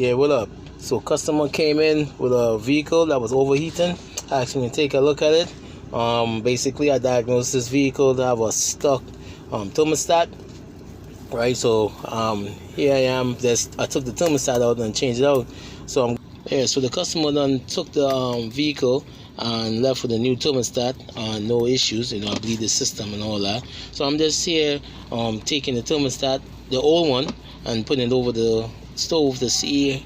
Yeah, what up? So customer came in with a vehicle that was overheating, asked me to take a look at it. Basically I diagnosed this vehicle to have a stuck thermostat. Right, so here I am. I took the thermostat out and changed it out. So I'm here. So the customer then took the vehicle and left with a new thermostat. No issues, I believe the system and all that. So I'm just here taking the thermostat, the old one, and putting it over the stove to see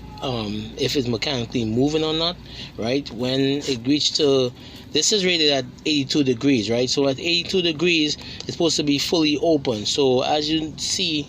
if it's mechanically moving or not. Right, when it reached to, this is rated at 82 degrees, right? So at 82 degrees it's supposed to be fully open. So as you see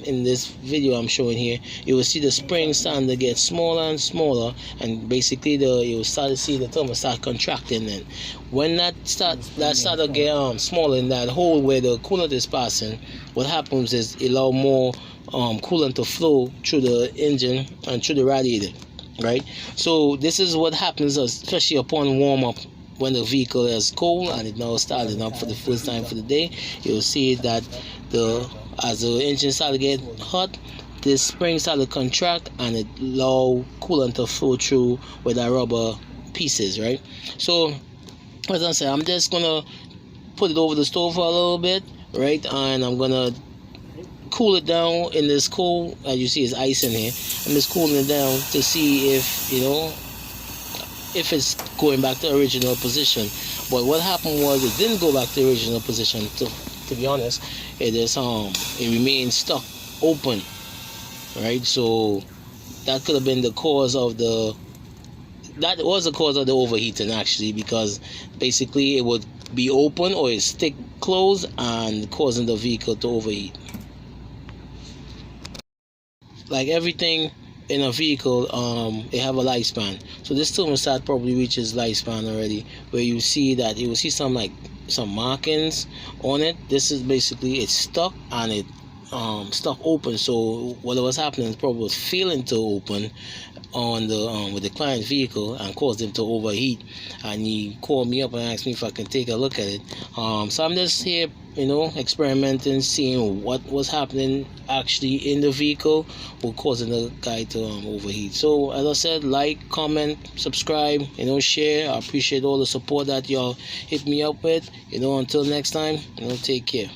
in this video I'm showing here, you will see the spring starting to get smaller and smaller, and basically you will start to see the thermostat contracting. And when that start to get smaller in that hole where the coolant is passing, what happens is it allow more coolant to flow through the engine and through the radiator, right? So this is what happens, especially upon warm up. When the vehicle is cold and it now starting up for the first time for the day, you'll see that as the engine starts to get hot, this spring starts to contract and it allow coolant to flow through with the rubber pieces, right? So as I said, I'm just gonna put it over the stove for a little bit, right? And I'm gonna cool it down in this cold. As you see, it's ice in here. I'm just cooling it down to see if it's going back to original position. But what happened was it didn't go back to original position. To be honest, it remained stuck open, right? So that could have been the cause of the overheating, actually, because basically it would be open or it stick closed and causing the vehicle to overheat. Like everything in a vehicle, they have a lifespan. So this thermostat probably reaches lifespan already, where you will see some markings on it. This is basically it's stuck and it stuck open. So what was happening is probably was failing to open on the with the client's vehicle and caused him to overheat. And he called me up and asked me if I can take a look at it. So I'm just here, experimenting, seeing what was happening actually in the vehicle, what causing the guy to overheat. So as I said, like, comment, subscribe, share. I appreciate all the support that y'all hit me up with. Until next time, take care.